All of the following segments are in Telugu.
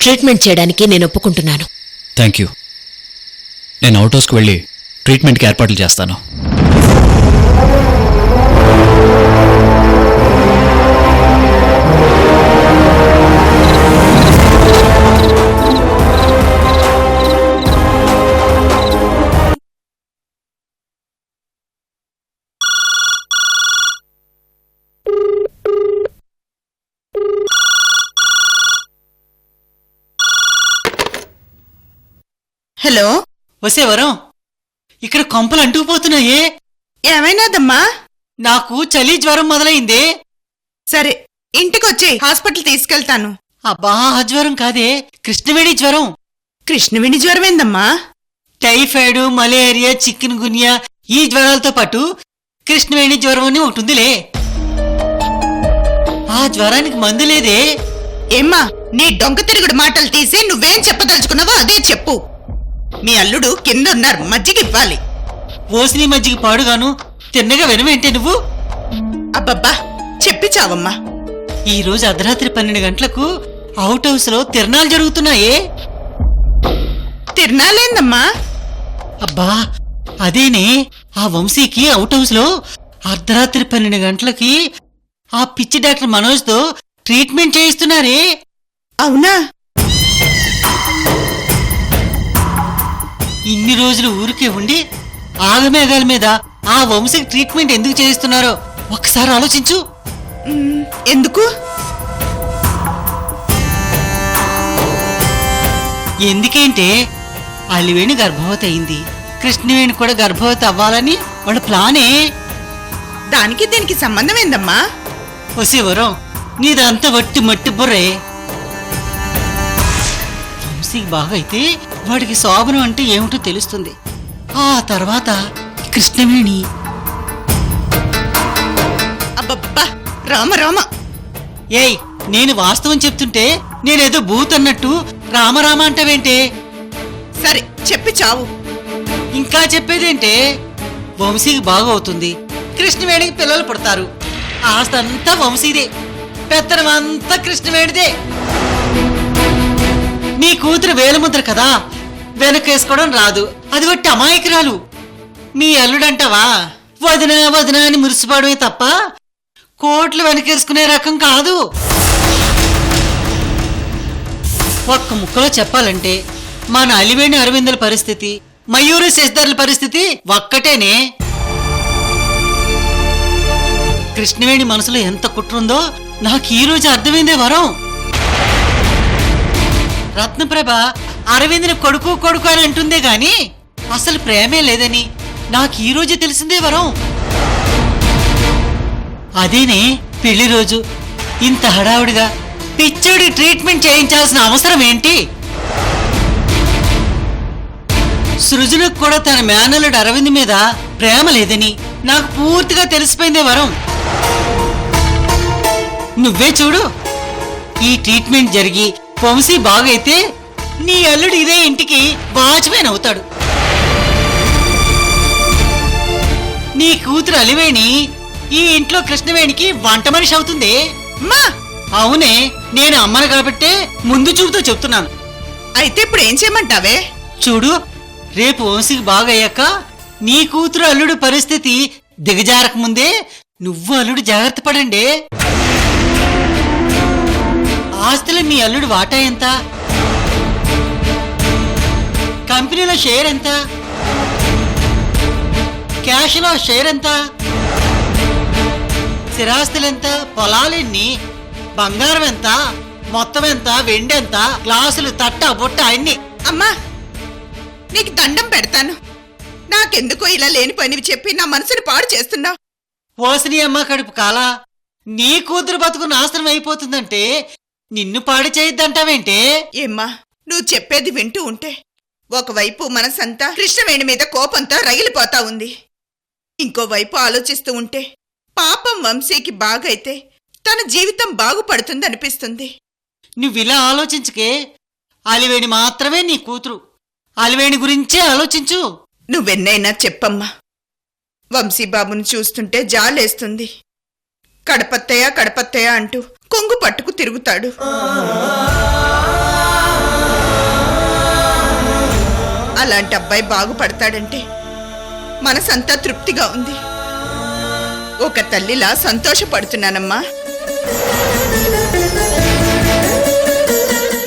ట్రీట్మెంట్ చేయడానికి నేను ఒప్పుకుంటున్నాను. Thank you. నేను అవుట్ హౌస్కి వెళ్ళి ట్రీట్మెంట్కి ఏర్పాట్లు చేస్తాను. హలో, వసే వరం, ఇక్కడ కొంపలు అంటుకుపోతున్నాయే. ఏమైనాదమ్మా? నాకు చలి జ్వరం మొదలైందే. సరే, ఇంటికొచ్చి హాస్పిటల్ తీసుకెళ్తాను. అబ్బా, ఆ జ్వరం కాదే, కృష్ణవేణి జ్వరం. కృష్ణవేణి జ్వరం ఏందమ్మా? టైఫాయిడ్, మలేరియా, చికెన్ గున్యా ఈ జ్వరాలతో పాటు కృష్ణవేణి జ్వరం అని ఒకటిందిలే. ఆ జ్వరానికి మందు లేదే. ఏమ్మా, నీ డొంక తిరుగుడు మాటలు తీసి నువ్వేం చెప్పదలుచుకున్నావో అదే చెప్పు. మీ అల్లుడు కిందన్నారు, మజ్జిగ ఇవ్వాలి. ఓసిని మజ్జిగ పాడుగాను, తిన్నగా వినవేంటే నువ్వు? అబ్బబ్బా, చెప్పి చావమ్మా. ఈ రోజు అర్ధరాత్రి 12 గంటలకు అవుట్ హౌస్ లో తిరణాలు జరుగుతున్నాయే. తిరణాలేందమ్మా? అబ్బా, అదేనే, ఆ వంశీకి అవుట్ హౌస్ లో అర్ధరాత్రి 12 గంటలకి ఆ పిచ్చి డాక్టర్ మనోజ్ తో ట్రీట్మెంట్ చేయిస్తున్నారే. అవునా? ఇన్ని రోజులు ఊరికే ఉండి ఆగమేఘాల మీద ఆ వంశీకి ట్రీట్మెంట్ ఎందుకు చేయిస్తున్నారో ఒక్కసారి ఆలోచించు. ఎందుకు? ఎందుకంటే అలివేణి గర్భవతి అయింది, కృష్ణవేణి కూడా గర్భవతి అవ్వాలని వాళ్ళ ప్లానే. దానికి దీనికి సంబంధం ఏందమ్మా? వసేవరం, నీదంతా వట్టి మట్టి బుర్రే. వంశీకి బాగా అయితే వాడికి శోభనం అంటే ఏమిటో తెలుస్తుంది. ఆ తర్వాత కృష్ణవేణి. అబ్బబ్బా, రామ రామ. ఏయ్, నేను వాస్తవం చెప్తుంటే నేనేదో భూత్ అన్నట్టు రామరామ అంటావేంటే? సరే, చెప్పి చావు. ఇంకా చెప్పేదేంటే, వంశీకి బాగవుతుంది, కృష్ణవేణికి పిల్లలు పుడతారు, ఆస్తంతా వంశీదే, పెత్తనమంతా కృష్ణవేణిదే. నీ కూతురు వేలుముద్ర కదా, వెనకేసుకోవడం రాదు, అది వట్టి అమాయకురాలు. మీ అల్లుడంటావా వదినా వదినా అని మురిసిపోవడమే తప్ప కోట్లు వెనకేసుకునే రకం కాదు. ఒక్క ముక్కలో చెప్పాలంటే మన అలివేణి అరవిందుల పరిస్థితి, మయూరి శశిధర్ల పరిస్థితి ఒక్కటేనే. కృష్ణవేణి మనసులో ఎంత కుట్రుందో నాకు ఈ రోజు అర్థమైందే వరం. రత్నప్రభ అరవింద్ని కొడుకు కొడుకు అని అంటుందే గాని అసలు ప్రేమే లేదని నాకు ఈ రోజు తెలిసిందే వరం. అదేనే పెళ్లి రోజు ఇంత హడావుడిగా పిచ్చోడి ట్రీట్మెంట్ చేయించాల్సిన అవసరం ఏంటి? సృజనకు కూడా తన మేనల్లుడు అరవింద్ మీద ప్రేమ లేదని నాకు పూర్తిగా తెలిసిపోయిందే వరం. నువ్వే చూడు, ఈ ట్రీట్మెంట్ జరిగి వంశీ బాగైతే నీ అల్లుడు ఇదే ఇంటికి వాచ్మెన్ అవుతాడు. నీ కూతురు అలివేణి ఈ ఇంట్లో కృష్ణవేణికి వంట మనిషి అవుతుంది. మా అవునే, నేను అమ్మను కాబట్టే ముందు చూపుతో చెప్తున్నాను. అయితే ఇప్పుడు ఏం చేయమంటావే? చూడు, రేపు వంశీకి బాగయ్యాక నీ కూతురు అల్లుడు పరిస్థితి దిగజారక ముందే నువ్వు అల్లుడు జాగ్రత్త పడండి. ఆస్తులు మీ అల్లుడు వాటా ఎంత? కంపెనీలో షేర్ ఎంత? క్యాష్లో షేర్ ఎంత? స్థిరాస్తులెంత? పొలాలెన్ని? బంగారం ఎంత? మొత్తం ఎంత? వెండి ఎంత? గ్లాసులు, తట్ట, బుట్ట అన్ని. అమ్మా, నీకు దండం పెడతాను. నాకెందుకో ఇలా లేనిపోయినవి చెప్పి నా మనసుని పాడు చేస్తున్నావు. ఓసిని అమ్మ కడుపు కాలా, నీ కూతురు బతుకు నాశనం అయిపోతుందంటే నిన్ను పాడు చేయొద్దంటావేంటే? ఏమ్మా, నువ్వు చెప్పేది వింటూ ఉంటే ఒకవైపు మనసంతా కృష్ణవేణి మీద కోపంతో రగిలిపోతా ఉంది. ఇంకోవైపు ఆలోచిస్తూ ఉంటే పాపం వంశీకి బాగైతే తన జీవితం బాగుపడుతుందనిపిస్తుంది. నువ్విలా ఆలోచించుకే, అలివేణి మాత్రమే నీ కూతురు, అలివేణి గురించే ఆలోచించు. నువ్వెన్నైనా చెప్పమ్మా, వంశీబాబుని చూస్తుంటే జాలేస్తుంది. కడపత్తయ్య కడపత్తయ్య అంటూ కొంగు పట్టుకు తిరుగుతాడు. అలాంటి అబ్బాయి బాగుపడతాడంటే మనసంతా తృప్తిగా ఉంది. ఒక తల్లిలా సంతోషపడుతున్నానమ్మా.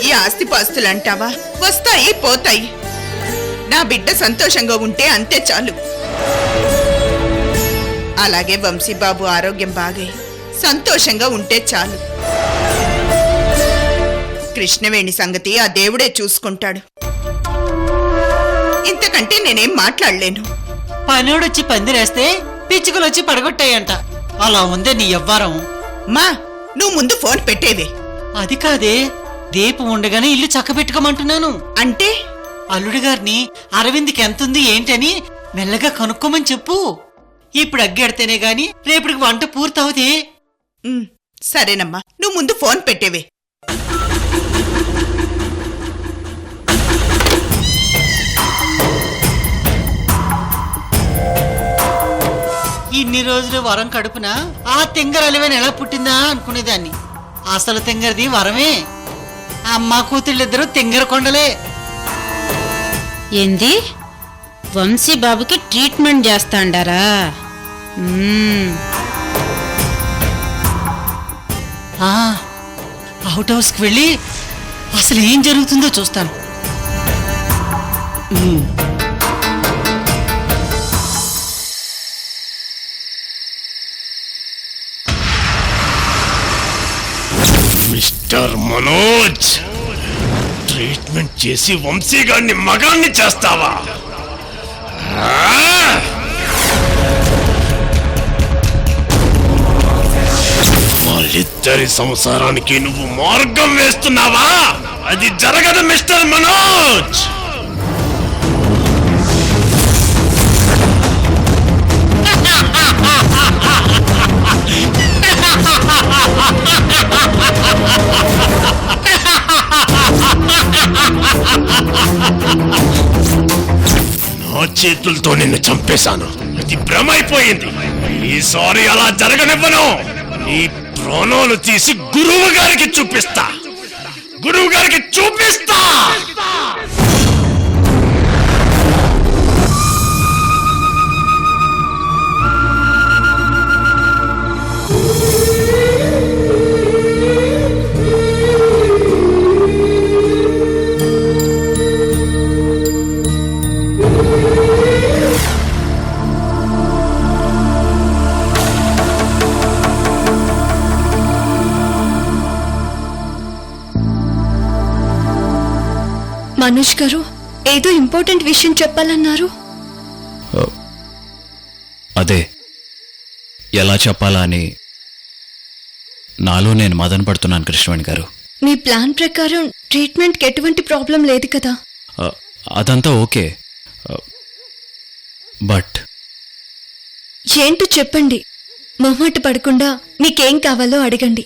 ఈ ఆస్తిపాస్తులంటావా వస్తాయి పోతాయి. నా బిడ్డ సంతోషంగా ఉంటే అంతే చాలు. అలాగే వంశీబాబు ఆరోగ్యం బాగై సంతోషంగా ఉంటే చాలు. కృష్ణవేణి సంగతి ఆ దేవుడే చూసుకుంటాడు. ఇంతకంటే నేనేం మాట్లాడలేను. పనోడొచ్చి పందిరేస్తే పిచ్చుకలొచ్చి పడగొట్టాయంట. అలా ఉందే నీ ఎవ్వరం. మా నువ్వు ముందు ఫోన్ పెట్టేవే. అది కాదే, దీపం ఉండగానే ఇల్లు చక్కబెట్టుకోమంటున్నాను. అంటే అల్లుడి గారిని అరవింద్కి ఎంతుంది ఏంటని మెల్లగా కనుక్కోమని చెప్పు. ఇప్పుడు అగ్గెడితేనే గాని రేపటికి వంట పూర్తవుదే. సరేనమ్మా, నువ్వు ముందు ఫోన్ పెట్టేవే. ఇన్ని రోజులు వరం కడుపున ఆ తెంగర అలవేన ఎలా పుట్టిందా అనుకునేదాన్ని. అసలు తెంగరది వరమే. అమ్మ కూతుళ్ళిద్దరూ తెంగర కొండలే. ఏంది వంశీ బాబుకి ట్రీట్మెంట్ చేస్తాండారా? అవుట్ హౌస్కి వెళ్ళి అసలు ఏం జరుగుతుందో చూస్తాను. మిస్టర్ మనోజ్, ట్రీట్మెంట్ చేసి వంశీగాడిని మగాన్ని చేస్తావా? వాళ్ళిద్దరి సంసారానికి నువ్వు మార్గం వేస్తున్నావా? అది జరగదు మిస్టర్ మనోజ్. నా చేతులతో నిన్ను చంపేశాను. అది భ్రమైపోయింది. ఈసారి అలా జరగనివ్వను. నీ ప్రాణాలు తీసి గురువు గారికి చూపిస్తా. గురువు గారికి చూపిస్తా. మనోజ్ గారు ఏదో ఇంపార్టెంట్ విషయం చెప్పాలన్నారు. అదే ఎలా చెప్పాలా అని నాలో నేను మదన పడుతున్నాను కృష్ణవేణి గారు. మీ ప్లాన్ ప్రకారం ట్రీట్మెంట్కి ఎటువంటి ప్రాబ్లం లేదు కదా? అదంతా ఓకే, బట్ ఏంటో చెప్పండి. మొహమాట పడకుండా మీకేం కావాలో అడగండి.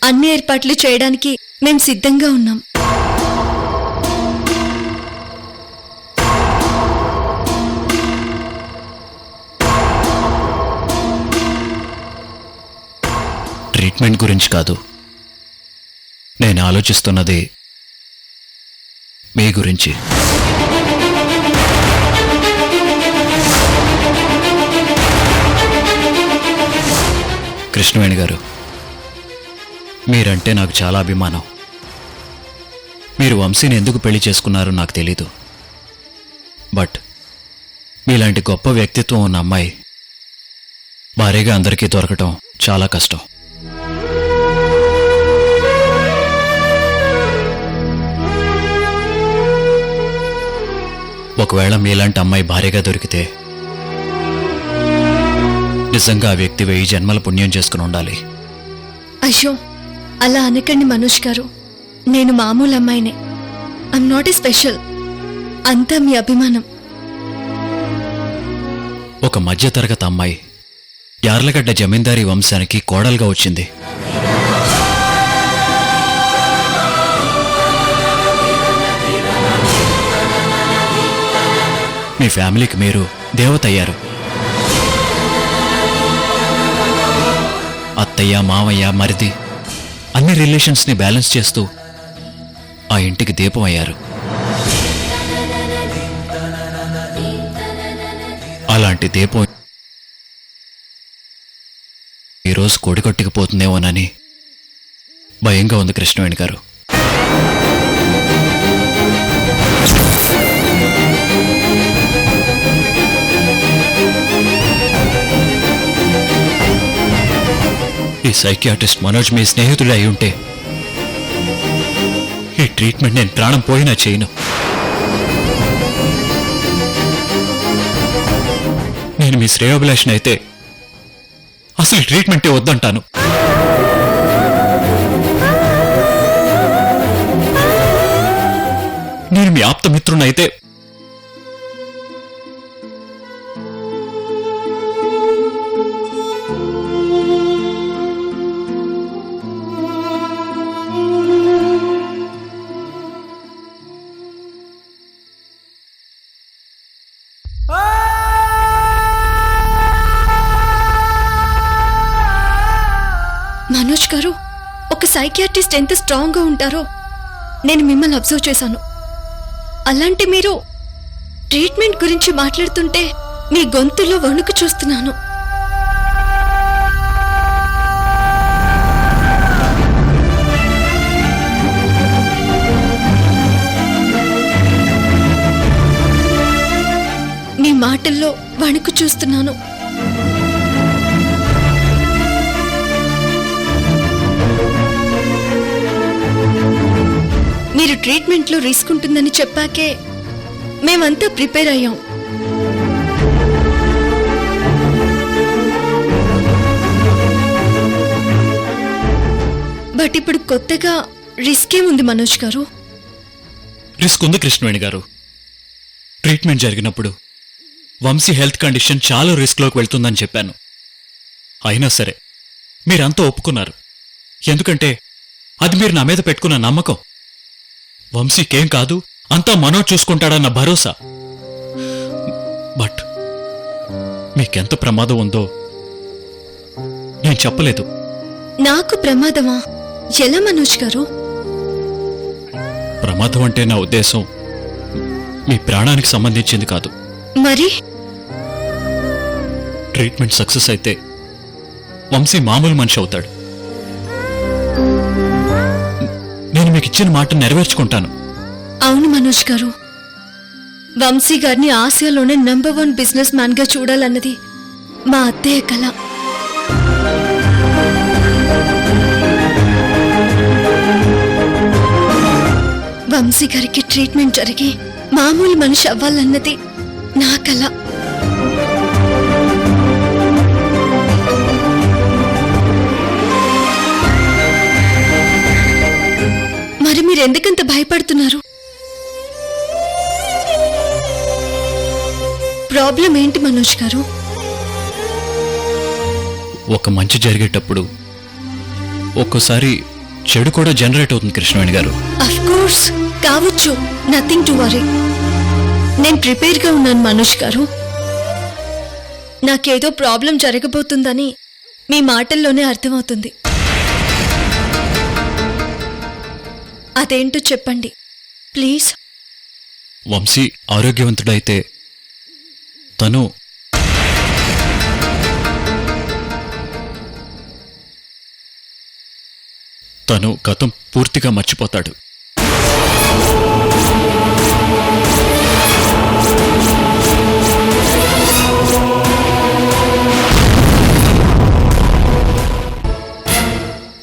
అన్ని ఏర్పాట్లు చేయడానికి మేం సిద్ధంగా ఉన్నాం. ట్రీట్మెంట్ గురించి కాదు, నేను ఆలోచిస్తున్నది మీ గురించి. కృష్ణవేణి గారు, మీరంటే నాకు చాలా అభిమానం. మీరు వంశీని ఎందుకు పెళ్లి చేసుకున్నారో నాకు తెలీదు, బట్ మీలాంటి గొప్ప వ్యక్తిత్వం ఉన్న అమ్మాయి భారీగా అందరికీ దొరకటం చాలా కష్టం. ఒకవేళ మీలాంటి అమ్మాయి భారీగా దొరికితే నిజంగా ఆ వ్యక్తి 1000 జన్మల పుణ్యం చేసుకుని ఉండాలి. అయ్యో అలా అనకండి మనోజ్ గారు. నేను మామూలు అమ్మాయినే. I'm not a special. అంతా మీ అభిమానం. ఒక మధ్యతరగతి అమ్మాయి యార్లగడ్డ జమీందారీ వంశానికి కోడలుగా వచ్చింది. మీ ఫ్యామిలీకి మీరు దేవత అయ్యారు. అత్తయ్య, మామయ్య, మరిది అన్ని రిలేషన్స్ని బ్యాలెన్స్ చేస్తూ ఆ ఇంటికి దీపం అయ్యారు. అలాంటి దీపం ఈరోజు కొడికొట్టుకుపోతుందేమోనని భయంగా ఉంది కృష్ణవేణి గారు. ఈ సైకియాట్రిస్ట్ మనోజ్ మీ స్నేహితుడు అయి ఉంటే ఈ ట్రీట్మెంట్ నేను ప్రాణం పోయినా చేయను. నేను మీ శ్రేయోభిలాషిని అయితే అసలు ట్రీట్మెంటే వద్దంటాను. నేను మీ ఆప్తమిత్రునైతే మనోజ్ గారు, ఒక సైకియాట్రిస్ట్ ఎంత స్ట్రాంగ్గా ఉంటారో నేను మిమ్మల్ని అబ్జర్వ్ చేశాను. అలాంటి మీరు ట్రీట్మెంట్ గురించి మాట్లాడుతుంటే మీ గొంతులో వణుకు చూస్తున్నాను. మీ మాటల్లో వణుకు చూస్తున్నాను. మీరు ట్రీట్మెంట్లో రిస్క్ ఉంటుందని చెప్పాకే మేమంతా ప్రిపేర్ అయ్యాం. బట్ ఇప్పుడు కొత్తగా రిస్క్ ఏముంది మనోజ్ గారు? రిస్క్ ఉంది కృష్ణవేణి గారు. ట్రీట్మెంట్ జరిగినప్పుడు వంశీ హెల్త్ కండిషన్ చాలా రిస్క్లోకి వెళ్తుందని చెప్పాను. అయినా సరే మీరంతా ఒప్పుకున్నారు. ఎందుకంటే అది మీరు నా మీద పెట్టుకున్న నమ్మకం. వంశీకేం కాదు, అంతా మనోజ్ చూసుకుంటాడన్న భరోసా. బట్ మీకెంత ప్రమాదం ఉందో నేను చెప్పలేదు. నాకు ప్రమాదమా? ఎలా మనోజ్ గారు? ప్రమాదం అంటే నా ఉద్దేశం మీ ప్రాణానికి సంబంధించింది కాదు. మరి ట్రీట్మెంట్ సక్సెస్ అయితే వంశీ మామూలు మనిషి అవుతాడు. నేను మీకు ఇచ్చిన మాట నెరవేర్చుకుంటాను. అవును మనోజ్ గారు, వంశీ గారిని ఆసియాలోనే నంబర్ 1 బిజినెస్ మ్యాన్ గా చూడాలన్నది మా అత్తయ్య కల. వంశీ గారికి ట్రీట్మెంట్ జరిగి మామూలు మనిషి అవ్వాలన్నది నా కల. మరి మీరెందుకంత భయపడుతున్నారు? ప్రాబ్లం ఏంటి మనోజ్ గారు? ఒక మంచి జరిగేటప్పుడు ఒక్కోసారి చెడు కూడా జనరేట్ అవుతుంది కృష్ణవేణి గారు. అఫ్ కోర్స్ కావచ్చు, నథింగ్ టు వరీ. నేను ప్రిపేర్గా ఉన్నాను మనోజ్ గారు. నాకేదో ప్రాబ్లం జరగబోతుందని మీ మాటల్లోనే అర్థమవుతుంది. అదేంటో చెప్పండి ప్లీజ్. వంశీ ఆరోగ్యవంతుడైతే తను గతం పూర్తిగా మర్చిపోతాడు.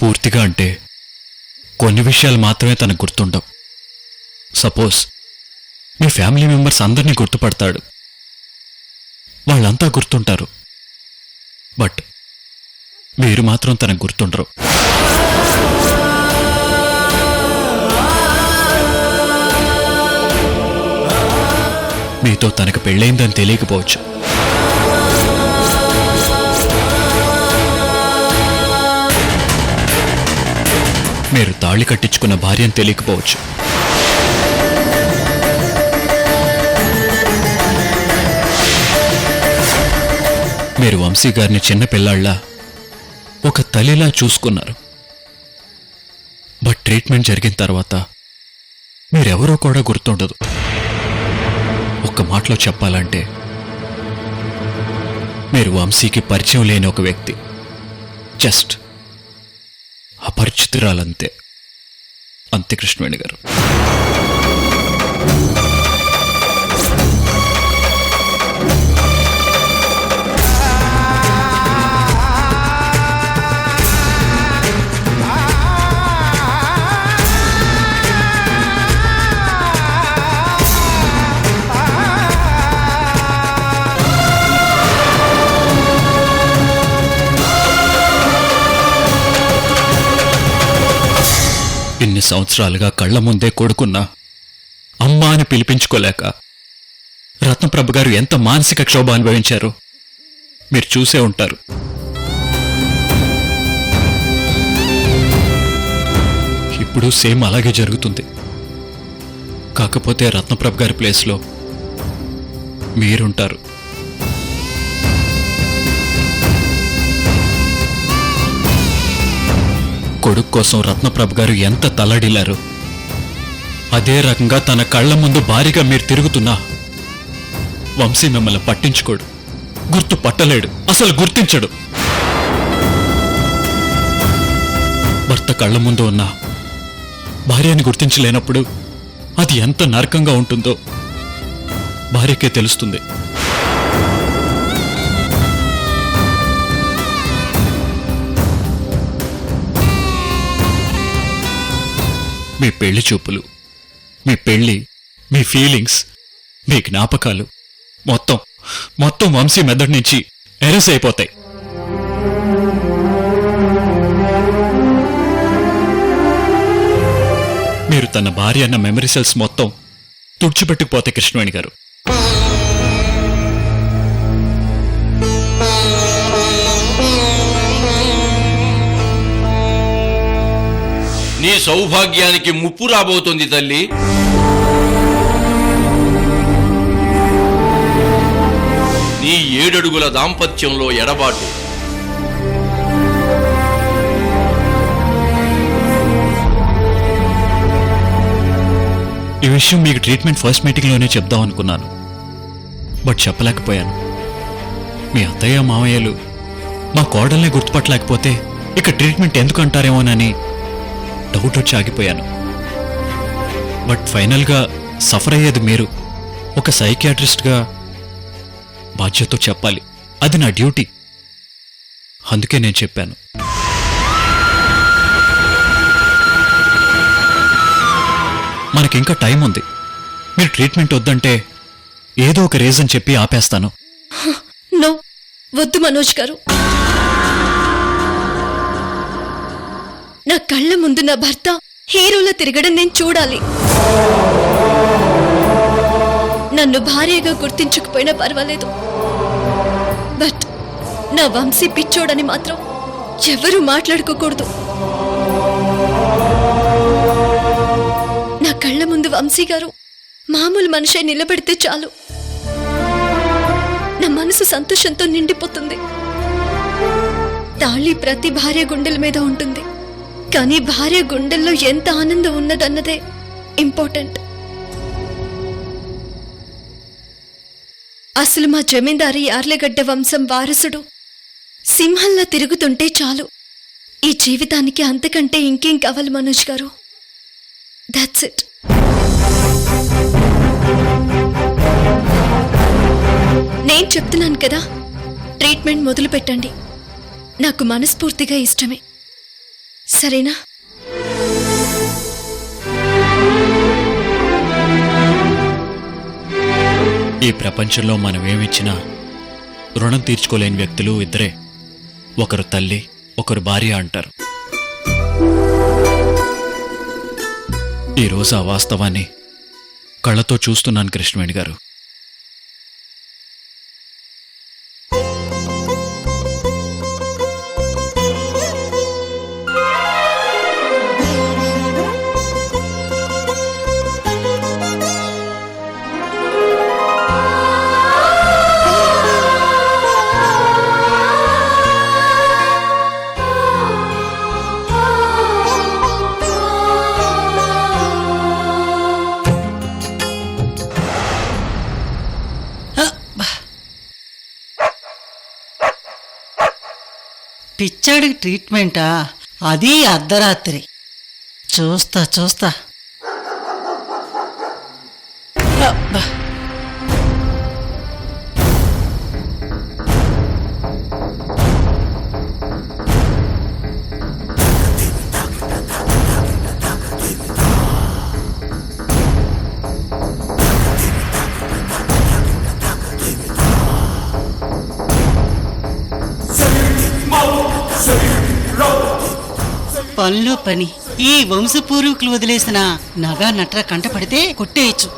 పూర్తిగా అంటే కొన్ని విషయాలు మాత్రమే తనకు గుర్తుండవు. సపోజ్ మీ ఫ్యామిలీ మెంబర్స్ అందరినీ గుర్తుపడతాడు, వాళ్ళంతా గుర్తుంటారు. బట్ మీరు మాత్రం తనకు గుర్తుండరు. మీతో తనకు పెళ్ళైందని తెలియకపోవచ్చు. మీరు తాళి కట్టించుకున్న భార్యను తెలియకపోవచ్చు. మీరు వంశీ గారిని చిన్న పిల్లాళ్ళ ఒక తల్లిలా చూసుకున్నారు. బట్ ట్రీట్మెంట్ జరిగిన తర్వాత మీరెవరో కూడా గుర్తుండదు. ఒక్క మాటలో చెప్పాలంటే మీరు వంశీకి పరిచయం లేని ఒక వ్యక్తి, జస్ట్ అపరిచితురాలంతే. అంతే కృష్ణవేణి గారు. ఇన్ని సంవత్సరాలుగా కళ్ల ముందే కొడుకున్నా అమ్మా అని పిలిపించుకోలేక రత్నప్రభ గారు ఎంత మానసిక క్షోభ అనుభవించారో మీరు చూసే ఉంటారు. ఇప్పుడు సేమ్ అలాగే జరుగుతుంది. కాకపోతే రత్నప్రభ గారి ప్లేస్లో మీరుంటారు. కొడుకు కోసం రత్నప్రభ గారు ఎంత తల్లడిల్లారు, అదే రకంగా తన కళ్ల ముందు భారీగా మీరు తిరుగుతున్నా వంశీ మిమ్మల్ని పట్టించుకోడు, గుర్తు పట్టలేడు, అసలు గుర్తించడు. భర్త కళ్ల ముందు ఉన్న భార్యని గుర్తించలేనప్పుడు అది ఎంత నరకంగా ఉంటుందో భార్యకే తెలుస్తుంది. మీ పెళ్లి చూపులు, మీ పెళ్లి, మీ ఫీలింగ్స్, మీ జ్ఞాపకాలు మొత్తం వంశీ మెదడు నుంచి ఎరేస్ అయిపోతాయి. మీరు తన భార్య అన్న మెమరీ సెల్స్ మొత్తం తుడిచిపెట్టుకుపోతాయి కృష్ణవేణి గారు. నీ సౌభాగ్యానికి ముప్పు రాబోతోంది తల్లి. నీ 7 అడుగుల దాంపత్యంలో ఎడబాటు. ఈ విషయం మీకు ట్రీట్మెంట్ ఫస్ట్ మీటింగ్లోనే చెప్దాం అనుకున్నాను, బట్ చెప్పలేకపోయాను. మీ అత్తయ్య మామయ్యలు మా కోడల్ని గుర్తుపట్టలేకపోతే ఇక ట్రీట్మెంట్ ఎందుకు అంటారేమోనని డౌట్ వచ్చి ఆగిపోయాను. బట్ ఫైనల్గా సఫర్ అయ్యేది మీరు. ఒక సైకియాట్రిస్ట్గా బాధ్యతతో చెప్పాలి, అది నా డ్యూటీ. అందుకే నేను చెప్పాను. మనకింకా టైం ఉంది. మీరు ట్రీట్మెంట్ వద్దంటే ఏదో ఒక రీజన్ చెప్పి ఆపేస్తాను. నో, వద్దు మనోజ్ గారు. నా కళ్ళ ముందు నా భర్త హీరోలా తిరగడం నేను చూడాలి. నన్ను భార్యగా గుర్తించకపోయినా పర్వాలేదు, బట్ నా వంశీ పిచ్చోడని మాత్రం ఎవరూ మాట్లాడుకోకూడదు. నా కళ్ళ ముందు వంశీ గారు మామూలు మనిషి నిలబెడితే చాలు, నా మనసు సంతోషంతో నిండిపోతుంది. తాళి ప్రతి భార్య గుండెల మీద ఉంటుంది, కానీ భార్య గుండెల్లో ఎంత ఆనందం ఉన్నదన్నదే ఇంపార్టెంట్. అసలు మా జమీందారి యార్లగడ్డ వంశం వారసుడు సింహంలా తిరుగుతుంటే చాలు. ఈ జీవితానికి అంతకంటే ఇంకేం కావాలి మనోజ్ గారు? That's it. నేను చెప్తున్నాను కదా, ట్రీట్మెంట్ మొదలు పెట్టండి. నాకు మనస్ఫూర్తిగా ఇష్టమే, సరేనా? ఈ ప్రపంచంలో మనమేమిచ్చినా రుణం తీర్చుకోలేని వ్యక్తులు ఇద్దరే, ఒకరు తల్లి, ఒకరు భార్య అంటారు. ఈరోజు ఆ వాస్తవాన్ని కళ్ళతో చూస్తున్నాను కృష్ణవేణి గారు. పిచ్చాడికి ట్రీట్మెంటా? అది అర్ధరాత్రి. చూస్తా చూస్తా. అబ్బా. పనిలో పని. ఈ వంశపూర్వీకులు వదిలేసిన నగా నట్ర కంటపడితే కొట్టేయచ్చు.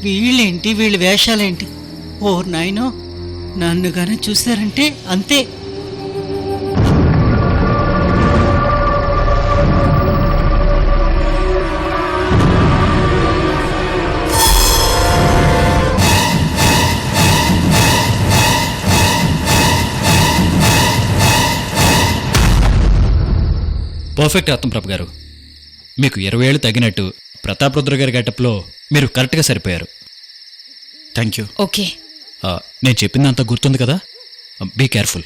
వీళ్ళేంటి, వీళ్ళ వేషాలేంటి? ఓ నాయనో, నన్ను గాని చూశారంటే అంతే. పర్ఫెక్ట్ ఆత్మప్రభ గారు. మీకు 20 ఏళ్ళు తగినట్టు ప్రతాప్ రుద్ర గారి గెటప్లో మీరు కరెక్ట్గా సరిపోయారు. Thank you. ఓకే, నేను చెప్పిందంతా గుర్తుంది కదా? Be careful.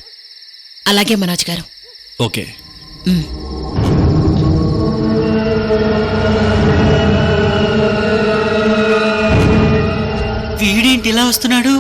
అలాగే మనోజ్ గారు. ఓకే. వీడేంటి ఇలా వస్తున్నాడు?